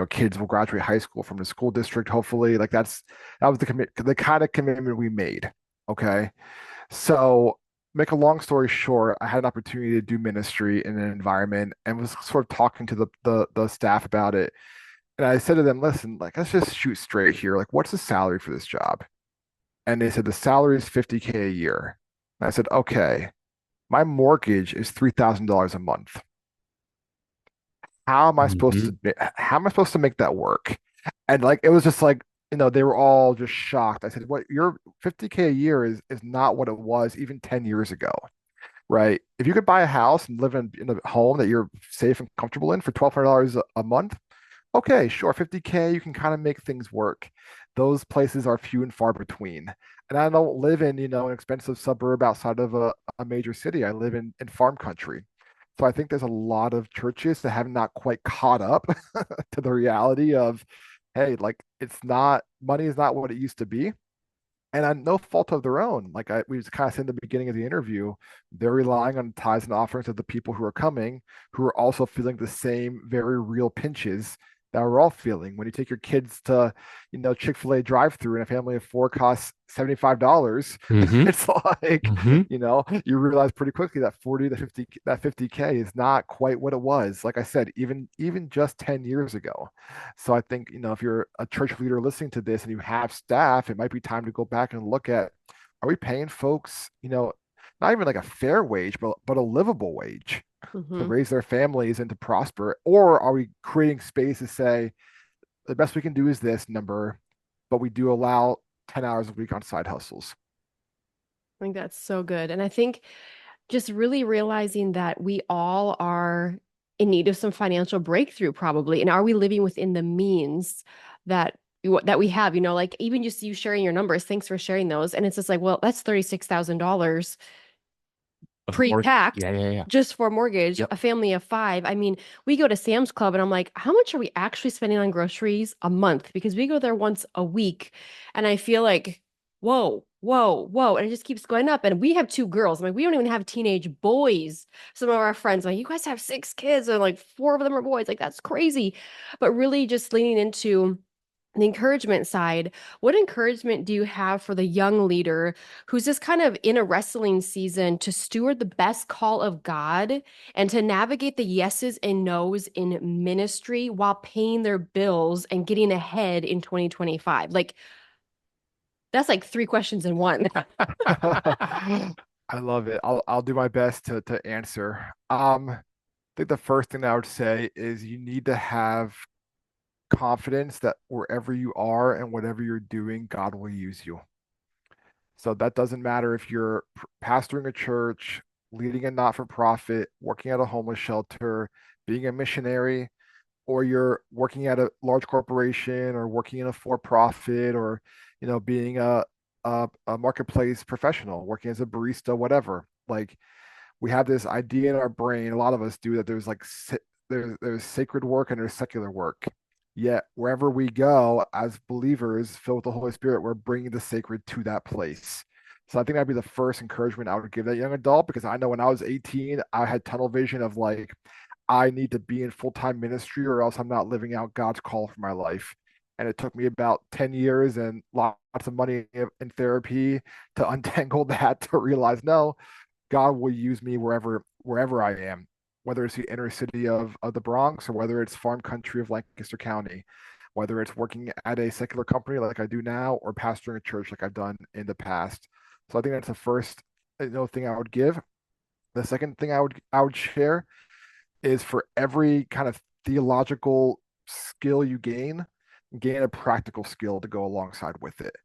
Kids will graduate high school from the school district, hopefully. Like that was the kind of commitment we made. Okay. So make a long story short, I had an opportunity to do ministry in an environment and was sort of talking to the staff about it. And I said to them, listen, like, let's just shoot straight here. Like, what's the salary for this job? And they said, the salary is 50K a year. And I said, okay, my mortgage is $3,000 a month. Mhm. How am I supposed to make that work? And like, it was just like, they were all just shocked. I said, what, your 50K a year is not what it was even 10 years ago, right? If you could buy a house and live in a home that you're safe and comfortable in for $1,200 a month, okay, sure, 50K, you can kind of make things work. Those places are few and far between. And I don't live in, an expensive suburb outside of a major city. I live in farm country. So I think there's a lot of churches that have not quite caught up to the reality of, hey, like money is not what it used to be. And on no fault of their own. Like we just kind of said in the beginning of the interview, they're relying on tithes and offerings of the people who are coming, who are also feeling the same very real pinches that we're all feeling. When you take your kids to, Chick-fil-A drive-through and a family of four costs $75, Mhm. it's like, Mhm. you realize pretty quickly that 40 to 50, that 50K is not quite what it was. Like I said, even just 10 years ago. So I think, if you're a church leader listening to this and you have staff, it might be time to go back and look at, are we paying folks, not even like a fair wage, but a livable wage to Hmm. raise their families and to prosper? Or are we creating space to say the best we can do is this number, but we do allow 10 hours a week on side hustles? I think that's so good. And I think just really realizing that we all are in need of some financial breakthrough probably. And are we living within the means that that we have, like even just you sharing your numbers, thanks for sharing those. And it's just like, well, that's $36,000 Of course. pre-tax Yeah, yeah, yeah. just for mortgage, Yep. a family of five. I mean, we go to Sam's Club and I'm like, how much are we actually spending on groceries a month? Because we go there once a week and I feel like, whoa, whoa, whoa. And it just keeps going up. And we have two girls. I'm like, we don't even have teenage boys. Some of our friends, like, you guys have six kids, and like four of them are boys. Like, that's crazy. But really just leaning into the encouragement side, what encouragement do you have for the young leader who's just kind of in a wrestling season to steward the best call of God and to navigate the yeses and nos in ministry while paying their bills and getting ahead in 2025? Like, that's like three questions in one. I love it. I'll do my best to answer. think the first thing I would say is you need to have confidence that wherever you are and whatever you're doing, God will use you. So that doesn't matter if you're pastoring a church, leading a not-for-profit, working at a homeless shelter, being a missionary, or you're working at a large corporation or working in a for-profit or being a marketplace professional, working as a barista, whatever. Like we have this idea in our brain, a lot of us do, that there's like there's sacred work and there's secular work. Yet wherever we go as believers filled with the Holy Spirit, we're bringing the sacred to that place. So I think that'd be the first encouragement I would give that young adult, because I know when I was 18, I had tunnel vision of like, I need to be in full-time ministry or else I'm not living out God's call for my life. And it took me about 10 years and lots of money in therapy to untangle that, to realize, no, God will use me wherever I am, whether it's the inner city of the Bronx or whether it's farm country of Lancaster County, whether it's working at a secular company like I do now or pastoring a church like I've done in the past. So I think that's the first thing I would give. The second thing I would share is for every kind of theological skill you gain a practical skill to go alongside with it.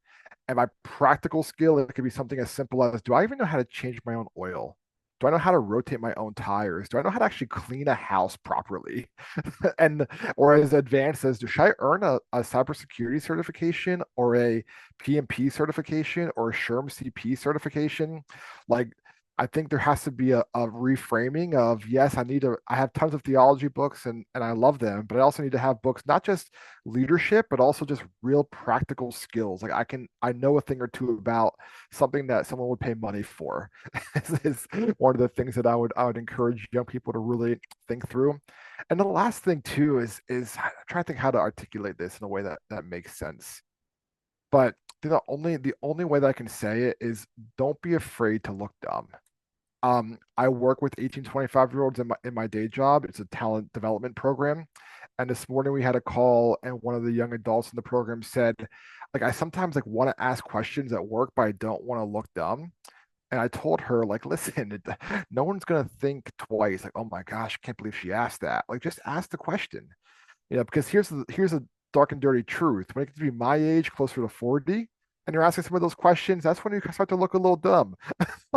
And by practical skill, it could be something as simple as, do I even know how to change my own oil? Do I know how to rotate my own tires? Do I know how to actually clean a house properly? And or as advanced as, should I earn a cybersecurity certification or a PMP certification or a SHRM CP certification? Like, I think there has to be a reframing of, yes, I have tons of theology books and I love them, but I also need to have books, not just leadership, but also just real practical skills. Like I know a thing or two about something that someone would pay money for. is one of the things that I would encourage young people to really think through. And the last thing too is I'm trying to think how to articulate this in a way that makes sense. But the only way that I can say it is, don't be afraid to look dumb. I work with 18, 25-year-olds in my day job. It's a talent development program. And this morning we had a call, and one of the young adults in the program said, like, I sometimes like want to ask questions at work, but I don't want to look dumb. And I told her, like, listen, no one's gonna think twice, like, oh my gosh, I can't believe she asked that. Like, just ask the question. Because here's a dark and dirty truth. When it gets to be my age, closer to 40, and you're asking some of those questions, that's when you start to look a little dumb.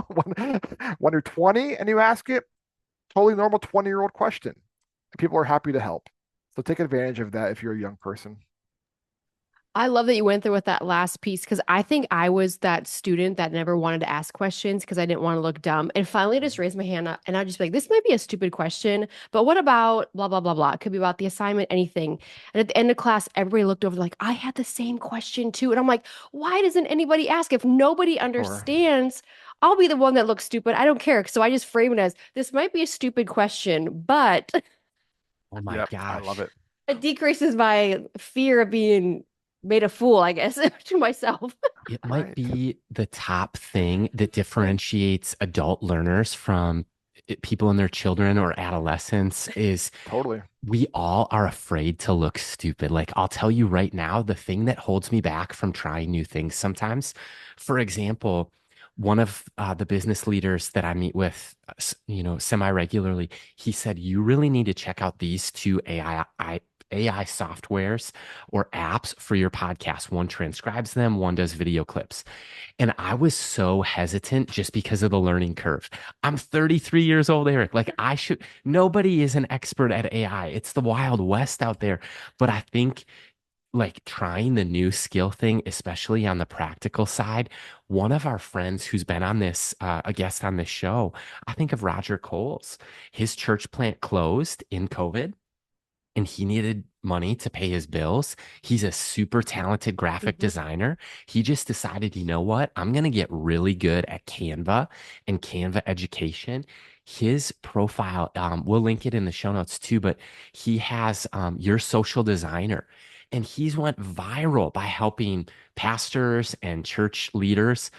when you're 20 and you ask it, totally normal 20-year-old question. People are happy to help. So take advantage of that if you're a young person. I love that you went there with that last piece because I think I was that student that never wanted to ask questions because I didn't want to look dumb. And finally, I just raised my hand up and I'd just be like, this might be a stupid question, but what about blah, blah, blah, blah? It could be about the assignment, anything. And at the end of class, everybody looked over like, I had the same question too. And I'm like, why doesn't anybody ask? If nobody Or understands, I'll be the one that looks stupid. I don't care. So I just frame it as this might be a stupid question, but Oh my yep, I love gosh. it. it decreases my fear of being made a fool, I guess, to myself. It might Right. be the top thing that differentiates adult learners from people and their children or adolescents is Totally. we all are afraid to look stupid. Like, I'll tell you right now, the thing that holds me back from trying new things sometimes, for example, one of the business leaders that I meet with, semi-regularly, he said, you really need to check out these two AI softwares or apps for your podcast. One transcribes them, one does video clips. And I was so hesitant just because of the learning curve. I'm 33 years old, Eric. Like, nobody is an expert at AI. It's the Wild West out there. But I think like trying the new skill thing, especially on the practical side, one of our friends who's been on a guest on this show, I think of Roger Coles. His church plant closed in COVID and he needed money to pay his bills. He's a super talented graphic Mhm. designer. He just decided, you know what? I'm going to get really good at Canva and Canva education. His profile, we'll link it in the show notes too, but he has your social designer. And he's went viral by helping pastors and church leaders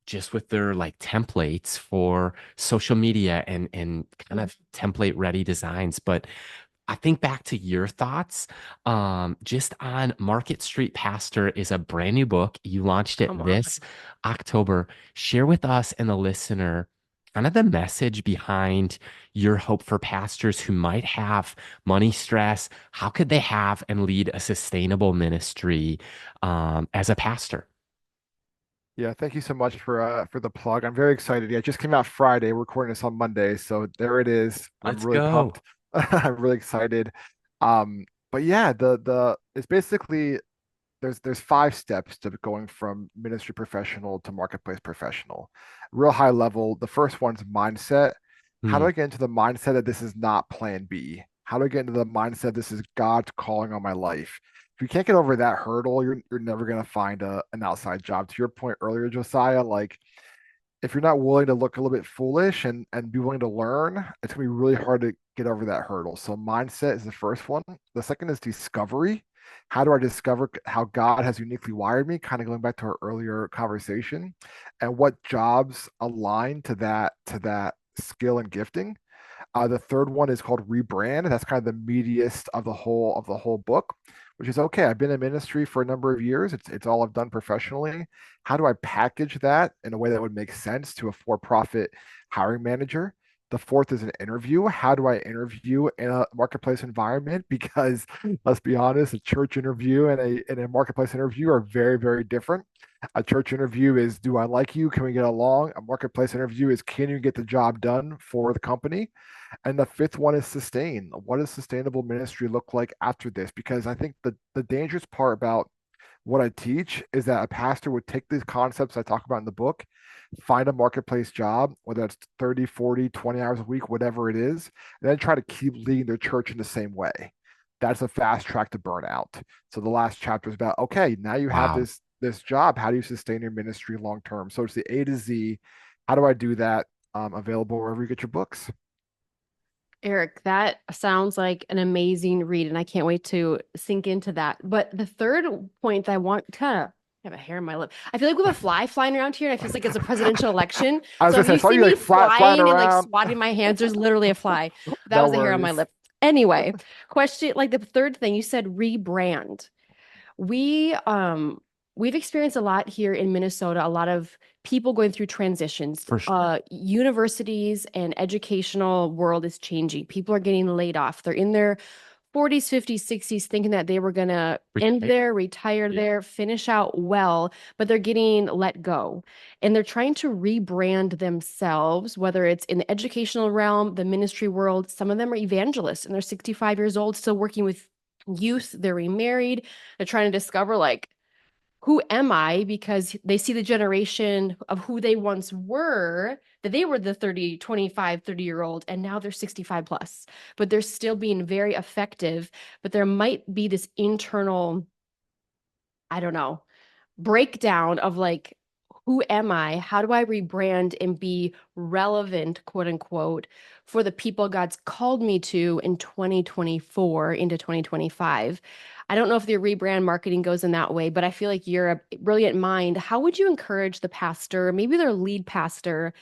just with their like templates for social media and kind of template ready designs. But I think back to your thoughts, just on Market Street Pastor is a brand new book. You launched it Come on. this October. Share with us and the listener kind of the message behind your hope for pastors who might have money stress? How could they have and lead a sustainable ministry as a pastor? Yeah, thank you so much for the plug. I'm very excited. Yeah, it just came out Friday. We're recording this on Monday, so there it is. I'm Let's really go. pumped. I'm really excited. But yeah, the it's basically there's 5 steps to going from ministry professional to marketplace professional. Real high level. The first one's mindset. How do Hmm. I get into the mindset that this is not plan B? How do I get into the mindset this is God's calling on my life? If you can't get over that hurdle, you're never gonna find an outside job. To your point earlier, Josiah, like if you're not willing to look a little bit foolish and be willing to learn, it's gonna be really hard to get over that hurdle. So mindset is the first one. The second is discovery. How do I discover how God has uniquely wired me? Kind of going back to our earlier conversation, and what jobs align to that skill and gifting. The third one is called rebrand. That's kind of the meatiest of the whole book, which is okay. I've been in ministry for a number of years. It's all I've done professionally. How do I package that in a way that would make sense to a for-profit hiring manager? The fourth is an interview. How do I interview in a marketplace environment? Because let's be honest, a church interview and a marketplace interview are very, very different. A church interview is, do I like you? Can we get along? A marketplace interview is, can you get the job done for the company? And the fifth one is sustain. What does sustainable ministry look like after this? Because I think the dangerous part about what I teach is that a pastor would take these concepts I talk about in the book, find a marketplace job, whether it's 30, 40, 20 hours a week, whatever it is, and then try to keep leading their church in the same way. That's a fast track to burnout. So the last chapter is about, okay, now you have Wow. this job. How do you sustain your ministry long term? So it's the A to Z. How do I do that? Available wherever you get your books. Eric, that sounds like an amazing read, and I can't wait to sink into that. But the third point that I want kind of have a hair in my lip. I feel like we have a fly flying around here, and it feels like it's a presidential election. I was So gonna if say, I you saw see you me like flying flying and like around. swatting my hands, there's literally a fly. But that No was the hair on my worries. lip. Anyway, question like the third thing you said, rebrand. We we've experienced a lot here in Minnesota, a lot of people going through transitions. For sure. Universities and educational world is changing. People are getting laid off. They're in their 40s, 50s, 60s thinking that they were going to end Retire. there, retire Yeah. there, finish out well, but they're getting let go. And they're trying to rebrand themselves, whether it's in the educational realm, the ministry world. Some of them are evangelists and they're 65 years old, still working with youth. They're remarried. They're trying to discover like who am I? Because they see the generation of who they once were, that they were the 30, 25, 30-year old, and now they're 65 plus, but they're still being very effective. But there might be this internal, I don't know, breakdown of like, who am I? How do I rebrand and be relevant, quote unquote, for the people God's called me to in 2024 into 2025? I don't know if the rebrand marketing goes in that way, but I feel like you're a brilliant mind. How would you encourage the pastor, maybe their lead pastor,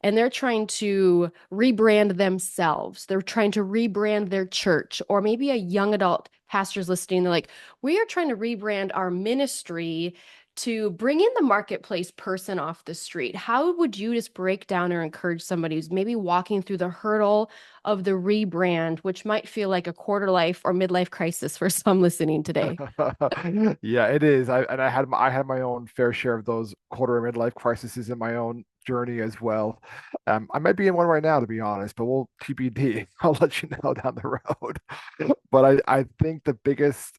and they're trying to rebrand themselves? They're trying to rebrand their church, or maybe a young adult pastor's listening. They're like, we are trying to rebrand our ministry to bring in the marketplace person off the street. How would you just break down or encourage somebody who's maybe walking through the hurdle of the rebrand, which might feel like a quarter life or midlife crisis for some listening today? Yeah, it is. I had my own fair share of those quarter midlife crises in my own journey as well. I might be in one right now, to be honest, but we'll TBD. I'll let you know down the road. But I think the biggest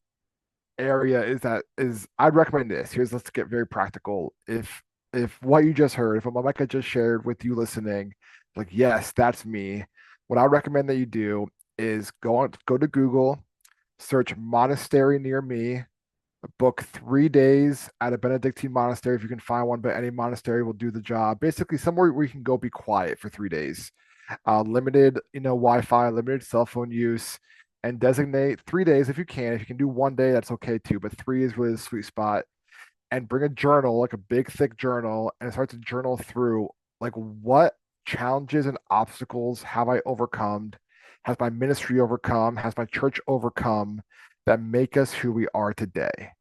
area is I'd recommend this. Let's get very practical. If what you just heard, if what Micah just shared with you listening, like yes, that's me. What I recommend that you do is go to Google, search monastery near me, book 3 days at a Benedictine monastery if you can find one, but any monastery will do the job. Basically, somewhere where you can go be quiet for 3 days. Limited, Wi-Fi, limited cell phone use, and designate 3 days if you can. If you can do one day, that's okay too, but three is really the sweet spot. And bring a journal, like a big, thick journal, and start to journal through like what challenges and obstacles have I overcome? Has my ministry overcome? Has my church overcome that make us who we are today?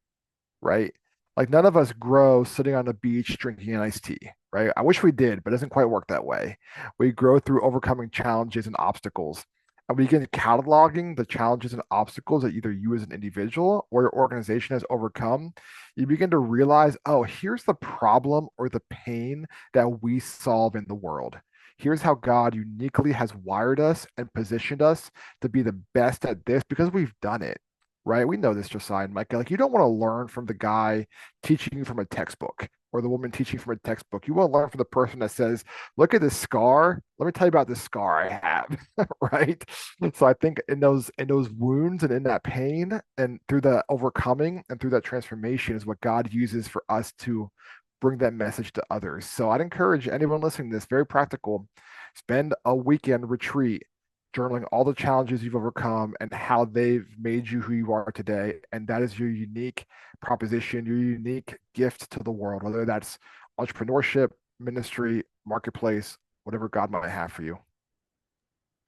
Right? Like none of us grow sitting on the beach drinking an iced tea, right? I wish we did, but it doesn't quite work that way. We grow through overcoming challenges and obstacles. And we begin cataloging the challenges and obstacles that either you as an individual or your organization has overcome. You begin to realize, oh, here's the problem or the pain that we solve in the world. Here's how God uniquely has wired us and positioned us to be the best at this because we've done it, right? We know this, Josiah and Micah. Like, you don't want to learn from the guy teaching you from a textbook or the woman teaching from a textbook. You want to learn from the person that says, look at this scar. Let me tell you about this scar I have, right? So I think in those wounds and in that pain and through the overcoming and through that transformation is what God uses for us to bring that message to others. So I'd encourage anyone listening to this, very practical, spend a weekend retreat journaling all the challenges you've overcome and how they've made you who you are today. And that is your unique proposition, your unique gift to the world, whether that's entrepreneurship, ministry, marketplace, whatever God might have for you.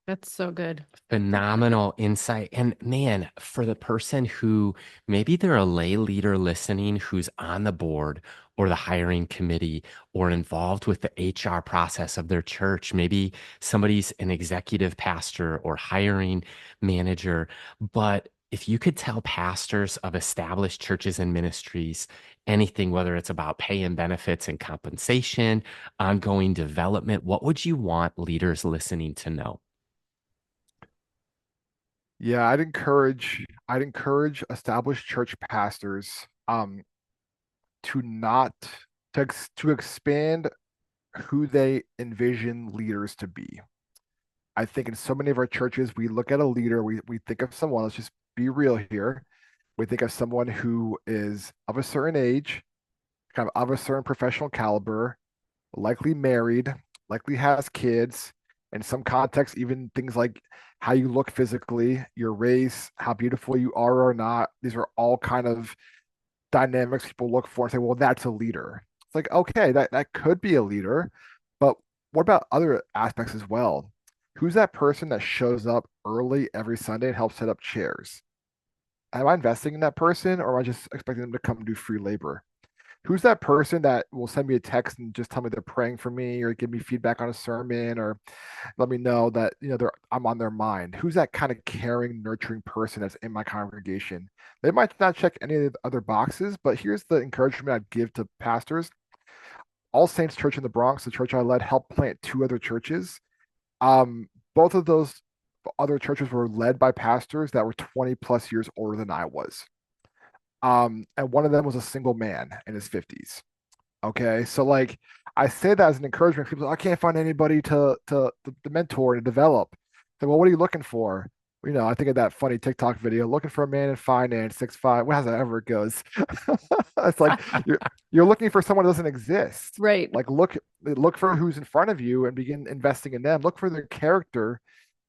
That's so good. Phenomenal insight. And man, for the person who maybe they're a lay leader listening who's on the board or the hiring committee or involved with the HR process of their church, maybe somebody's an executive pastor or hiring manager. But if you could tell pastors of established churches and ministries anything, whether it's about pay and benefits and compensation, ongoing development, what would you want leaders listening to know? Yeah, I'd encourage established church pastors to not to expand who they envision leaders to be. I think in so many of our churches, we look at a leader, we think of someone, let's just be real here. We think of someone who is of a certain age, kind of a certain professional caliber, likely married, likely has kids, in some contexts, even things like how you look physically, your race, how beautiful you are or not. These are all kind of dynamics people look for and say, well, that's a leader. It's like, okay, that could be a leader, but what about other aspects as well? Who's that person that shows up early every Sunday and helps set up chairs? Am I investing in that person or am I just expecting them to come do free labor? Who's that person that will send me a text and just tell me they're praying for me or give me feedback on a sermon or let me know that I'm on their mind? Who's that kind of caring, nurturing person that's in my congregation? They might not check any of the other boxes, but here's the encouragement I'd give to pastors. All Saints Church in the Bronx, the church I led, helped plant two other churches. Both of those other churches were led by pastors that were 20 plus years older than I was. And one of them was a single man in his 50s. Okay, so like I say that as an encouragement. People, I can't find anybody to mentor and develop. So, well, what are you looking for? I think of that funny TikTok video, looking for a man in finance, 6'5". Well, however it goes. It's like you're looking for someone that doesn't exist. Right. Like look for who's in front of you and begin investing in them. Look for their character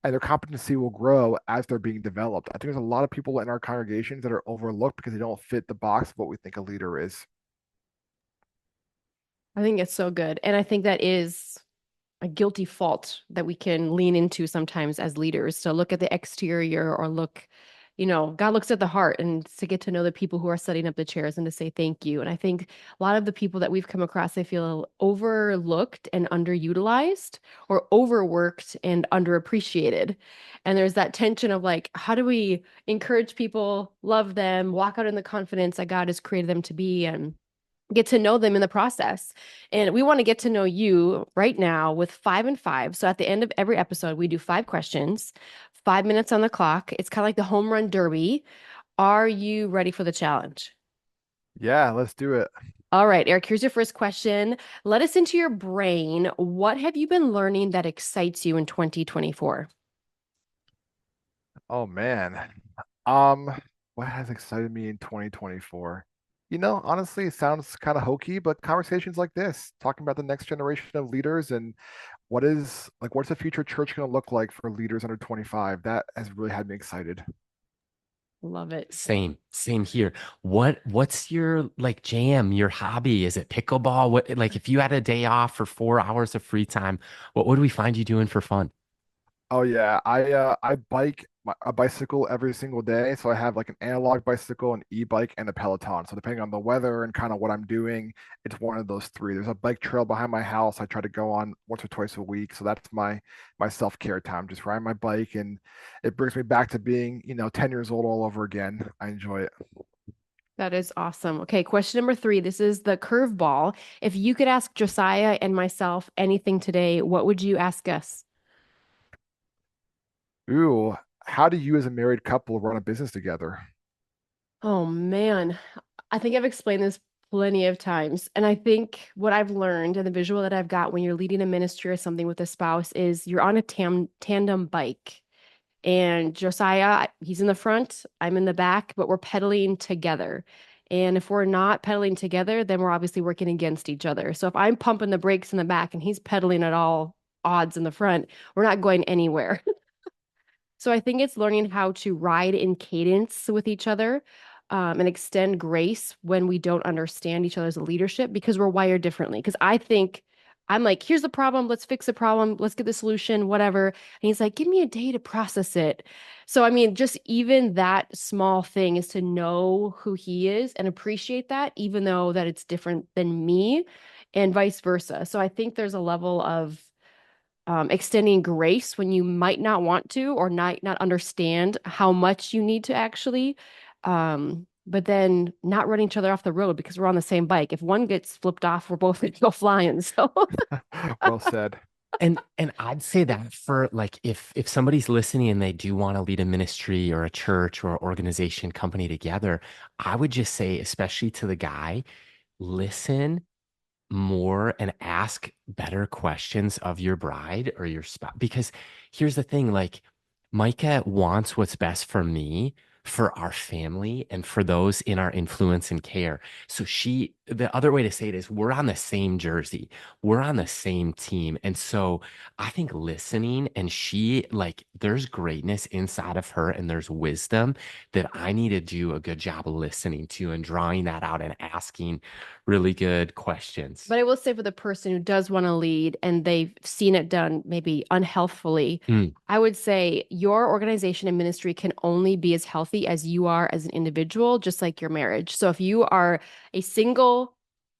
and their competency will grow as they're being developed. I think there's a lot of people in our congregations that are overlooked because they don't fit the box of what we think a leader is. I think it's so good. And I think that is a guilty fault that we can lean into sometimes as leaders to look at the exterior or look, God looks at the heart and to get to know the people who are setting up the chairs and to say thank you. And I think a lot of the people that we've come across, they feel overlooked and underutilized or overworked and underappreciated. And there's that tension of like, how do we encourage people, love them, walk out in the confidence that God has created them to be and get to know them in the process. And we want to get to know you right now with 5 and 5. So at the end of every episode, we do 5 questions, 5 minutes on the clock. It's kind of like the home run derby. Are you ready for the challenge? Yeah, let's do it. All right, Eric, here's your first question. Let us into your brain. What have you been learning that excites you in 2024? Oh man. Um, what has excited me in 2024? Honestly, it sounds kind of hokey, but conversations like this, talking about the next generation of leaders and what's the future church going to look like for leaders under 25, that has really had me excited. Love it. Same here. What's your like jam, your hobby? Is it pickleball? What like if you had a day off for 4 hours of free time, what would we find you doing for fun? Oh yeah, I bike a bicycle every single day. So I have like an analog bicycle, an e-bike, and a Peloton. So depending on the weather and kind of what I'm doing, it's one of those three. There's a bike trail behind my house. I try to go on once or twice a week. So that's my self-care time. Just ride my bike, and it brings me back to being, 10 years old all over again. I enjoy it. That is awesome. Okay, question number three. This is the curveball. If you could ask Josiah and myself anything today, what would you ask us? Ooh, how do you as a married couple run a business together? Oh man, I think I've explained this plenty of times. And I think what I've learned and the visual that I've got when you're leading a ministry or something with a spouse is you're on a tandem bike. And Josiah, he's in the front, I'm in the back, but we're pedaling together. And if we're not pedaling together, then we're obviously working against each other. So if I'm pumping the brakes in the back and he's pedaling at all odds in the front, we're not going anywhere. So I think it's learning how to ride in cadence with each other, and extend grace when we don't understand each other's leadership because we're wired differently. Because I think I'm like, here's the problem, let's fix the problem, let's get the solution, whatever. And he's like, give me a day to process it. So I mean, just even that small thing is to know who he is and appreciate that, even though that it's different than me, and vice versa. So I think there's a level of extending grace when you might not want to or not understand how much you need to actually. But then not running each other off the road because we're on the same bike. If one gets flipped off, we're both going to go flying. So Well said. And I'd say that for like if somebody's listening and they do want to lead a ministry or a church or organization company together, I would just say, especially to the guy, listen more and ask better questions of your bride or your spouse. Because here's the thing, like Micah wants what's best for me, for our family, and for those in our influence and care. So the other way to say it is we're on the same jersey. We're on the same team. And so I think listening and like, there's greatness inside of her and there's wisdom that I need to do a good job of listening to and drawing that out and asking really good questions. but I will say for the person who does want to lead and they've seen it done maybe unhealthfully, Mm. I would say your organization and ministry can only be as healthy as you are as an individual, just like your marriage. So if you are a single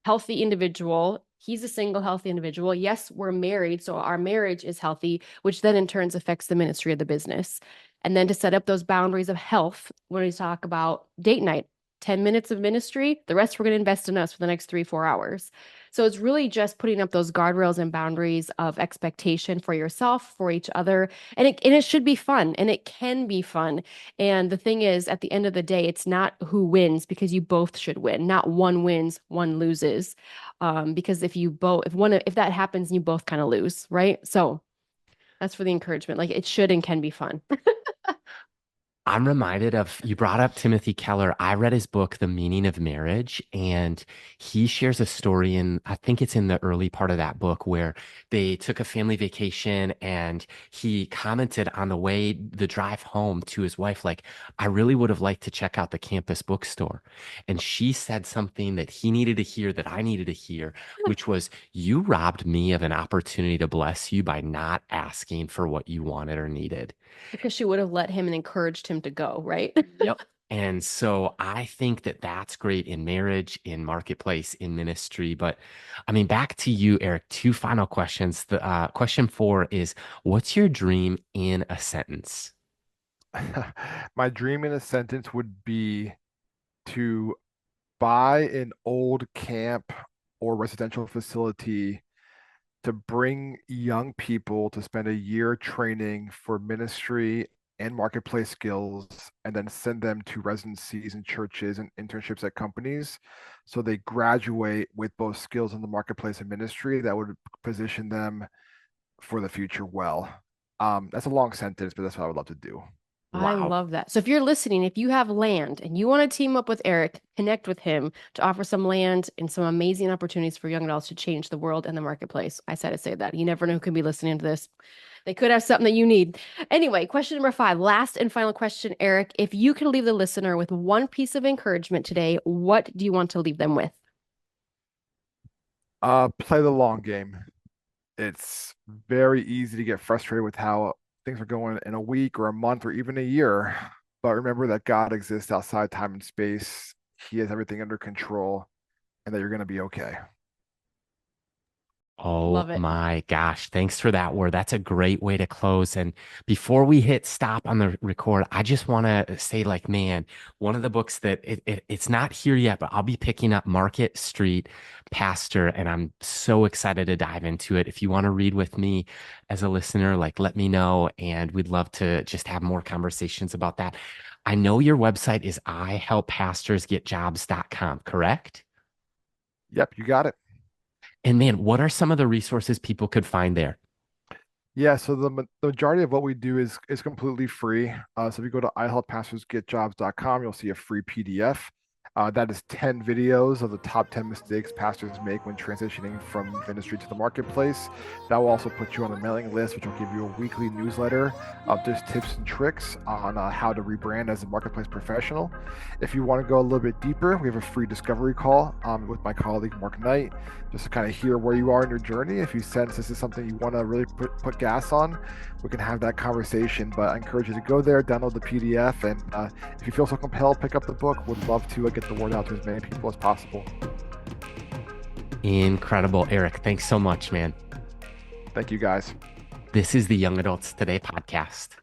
healthy individual, he's a single healthy individual. Yes, we're married, so our marriage is healthy, which then in turns affects the ministry of the business. And then to set up those boundaries of health, when we talk about date night, 10 minutes of ministry, the rest we're going to invest in us for the next 3, 4 hours. So it's really just putting up those guardrails and boundaries of expectation for yourself, for each other. And it should be fun and it can be fun. And the thing is, at the end of the day, it's not who wins because you both should win. Not one wins, one loses. Because if that happens, you both kind of lose, right? So that's for the encouragement. Like it should and can be fun. I'm reminded of, you brought up Timothy Keller. I read his book, The Meaning of Marriage, and he shares a story I think it's in the early part of that book, where they took a family vacation and he commented on the drive home to his wife, like, I really would have liked to check out the campus bookstore. And she said something that he needed to hear, that I needed to hear, which was, you robbed me of an opportunity to bless you by not asking for what you wanted or needed. Because she would have let him and encouraged him to go, right? Yep. And so I think that that's great in marriage, in marketplace, in ministry. But I mean, back to you, Eric, two final questions. The question four is, what's your dream in a sentence? My dream in a sentence would be to buy an old camp or residential facility to bring young people to spend a year training for ministry and marketplace skills, and then send them to residencies in churches and internships at companies. So they graduate with both skills in the marketplace and ministry that would position them for the future well. That's a long sentence, but that's what I would love to do. I Wow. love that. So if you're listening, if you have land and you want to team up with Eric, connect with him to offer some land and some amazing opportunities for young adults to change the world and the marketplace. I said to say that. You never know who could be listening to this. They could have something that you need. Anyway, question number 5, last and final question, Eric. If you could leave the listener with one piece of encouragement today, what do you want to leave them with? Play the long game. It's very easy to get frustrated with how things are going in a week or a month or even a year. But remember that God exists outside time and space. He has everything under control, and that you're going to be okay. Oh Love it. my gosh. Thanks for that word. That's a great way to close. And before we hit stop on the record, I just want to say, like, man, one of the books that it's not here yet, but I'll be picking up Market Street Pastor, and I'm so excited to dive into it. If you want to read with me as a listener, like, let me know. And we'd love to just have more conversations about that. I know your website is ihelppastorsgetjobs.com, correct? Yep, you got it. And man, what are some of the resources people could find there? Yeah, so the majority of what we do is completely free. So if you go to ihelppastorsgetjobs.com, you'll see a free PDF. That is 10 videos of the top 10 mistakes pastors make when transitioning from ministry to the marketplace. That will also put you on a mailing list, which will give you a weekly newsletter of just tips and tricks on how to rebrand as a marketplace professional. If you want to go a little bit deeper, we have a free discovery call with my colleague Mark Knight, just to kind of hear where you are in your journey. If you sense this is something you want to really put gas on, we can have that conversation. But I encourage you to go there, download the PDF, and if you feel so compelled, pick up the book. Would love to get the word out to as many people as possible. Incredible, Eric. Thanks so much, man. Thank you, guys. This is the Young Adults Today podcast.